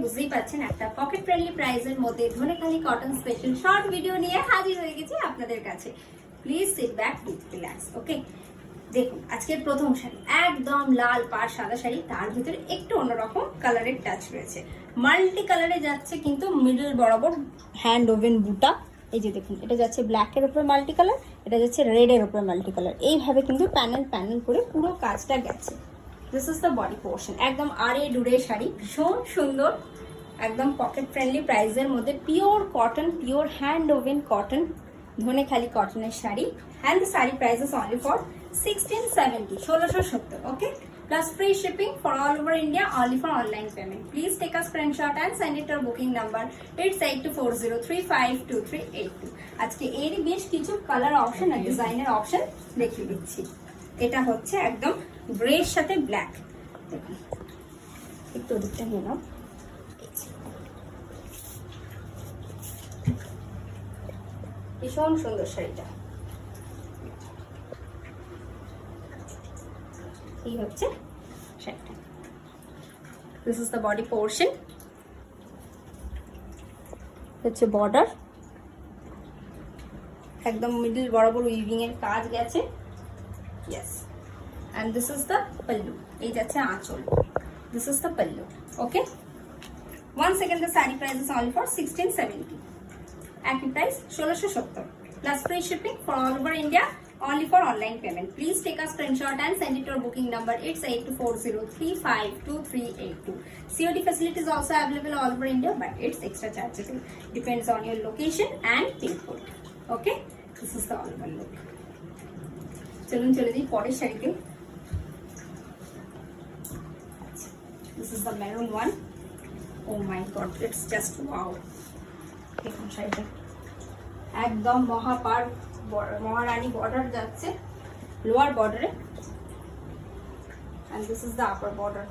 বুঝতেই পাচ্ছেন একটা পকেট ফ্রেন্ডলি প্রাইসের মধ্যে Dhaniakhali cotton special short video নিয়ে হাজির হয়ে গেছি আপনাদের কাছে। Please sit back with relax. Okay, দেখুন আজকের প্রথম শাড়ি একদম লাল পাড় সাদা শাড়ি, তার ভিতরে একটু অন্যরকম কালারের টাচ রয়েছে, মাল্টি কালারে যাচ্ছে কিন্তু মিডল বরাবর হ্যান্ড ওভেন বুটা। এই যে দেখুন, এটা যাচ্ছে ব্ল্যাকের উপরে মাল্টি কালার, এটা যাচ্ছে রেডের উপরে মাল্টি কালার, এইভাবে কিন্তু প্যানেল প্যানেল করে পুরো কাজটা গেছে। This is the body portion. একদম আড়ে ডুড়ে শাড়ি, ভীষণ সুন্দর, একদম পকেট ফ্রেন্ডলি প্রাইসের মধ্যে pure cotton, pure hand woven cotton, Dhaniakhali কটনের sari. And the sari price is only for 1670, 1670. Okay, plus free shipping for all over India, only for online payment. Please take a screenshot and send it to our booking number. It's 8240352382. আজকে এরই বেশ কিছু colour option আর ডিজাইনের option দেখিয়ে দিচ্ছি। এটা হচ্ছে একদম গ্রের সাথে ব্ল্যাক, দেখুন একটু ওদিকটা নিয়ে নাও। ভীষণ সুন্দর শাড়িটা, এই হচ্ছে শাড়িটা। This is the body portion, হচ্ছে বর্ডার, একদম মিডল বরাবর উইভিং এর কাজ গেছে। Yes, and this is the pallu. এই যাচ্ছে আঁচল। This is the pallu. Okay, once again the saree price is only for 1670. একই price 1670 plus free shipping for all over India, only for online payment. Please take a screenshot and send it to our booking number. It's 8240352382. COD facility is also available all over India, but it's extra chargeable. Depends on your location and pin code. Okay, this is the all over look. চলুন চলে যাই পরের শাড়িতে। This is the maroon one. Oh my god, it's just wow. দেখুন শাড়িটা একদম মহাপাড় মহারানী border যাচ্ছে lower বর্ডারে, and this is the upper border.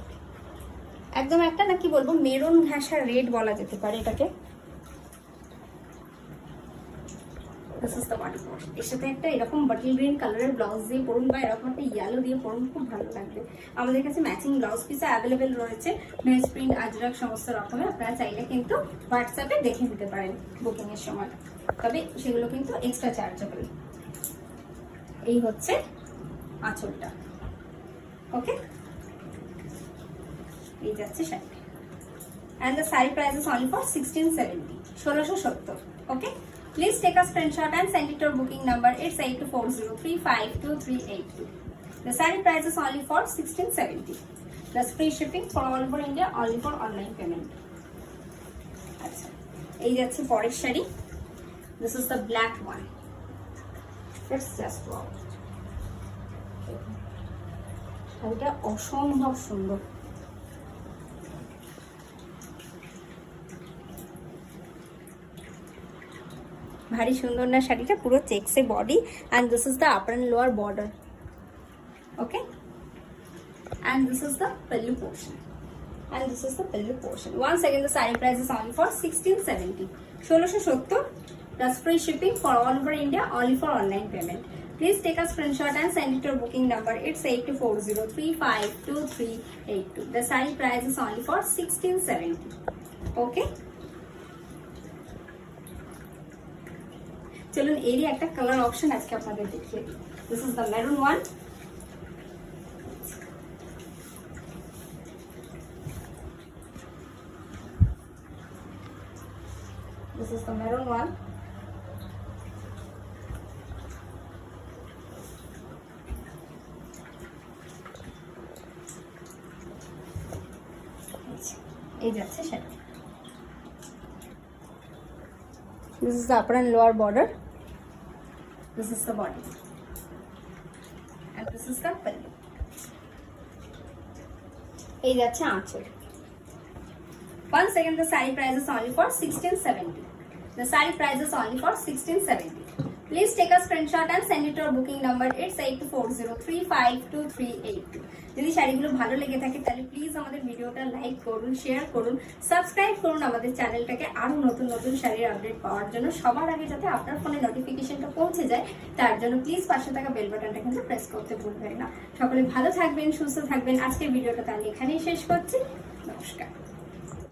একদম একটা না কি বলবো, মেরুন ঘাসা রেড বলা যেতে পারে এটাকে। This is the body portion. এর সাথে একটা এরকম বটল গ্রিন কালারের ব্লাউজ দিয়ে পরুন বা এরকম একটা ইয়েলো দিয়ে পরুন, খুব ভালো লাগবে। আমাদের কাছে ম্যাচিং ব্লাউজ পিস অ্যাভেলেবেল রয়েছে, মেজ প্রিন্ট আজরাক সমস্ত রকমের। আপনারা চাইলে কিন্তু হোয়াটসঅ্যাপে দেখে নিতে পারেন বুকিং এর সময়, তবে সেগুলো কিন্তু এক্সট্রা চার্জেবল। এই হচ্ছে আঁচলটা। ওকে, এই যাচ্ছে sari, and the saree price is only for 1670, 1670. Okay, please take a screenshot and send it to our booking number. It's 8240352382. The saree price is only for 1670 plus free shipping for all over India, only for online payment. আচ্ছা, এই যাচ্ছে পরের sari. This is the black one. It's just wow. শাড়িটা অসম্ভব সুন্দর, ভারী সুন্দর না শাড়িটা, পুরো চেকসে body, and this is the upper and lower border. Okay, and this is the pallu portion, and this is the pallu portion. Once again the saree price is only for 1670, 1670 plus free shipping for all over India, only for online payment. Please take a screenshot and send it to our booking number. It's 8240352382. The saree price is only for 1670. Okay, চলুন এরই একটা colour option আজকে আপনাদের দেখিয়ে দিই। This is the maroon one. This is the maroon one. এই যাচ্ছে sari. This is the upper and lower border. This is the body, and this is the pallu. এই যাচ্ছে আঁচল। Once again the saree price is only for 1670. The saree price is only for 1670. Please take a screenshot and send it to our booking number. It's 8240352382. যদি শাড়িগুলো ভালো লেগে থাকে তাহলে please আমাদের ভিডিওটা লাইক করুন, শেয়ার করুন, সাবস্ক্রাইব করুন আমাদের চ্যানেলটাকে আরো নতুন নতুন শাড়ির আপডেট পাওয়ার জন্য। সবার আগে যাতে আপনার ফোনে নোটিফিকেশনটা পৌঁছে যায় তার জন্য প্লিজ পাশে থাকা বেল বাটনটা কিন্তু প্রেস করতে ভুলবেন না। সকলে ভালো থাকবেন, সুস্থ থাকবেন। আজকের ভিডিওটা তাহলে এখানেই শেষ করছি। নমস্কার।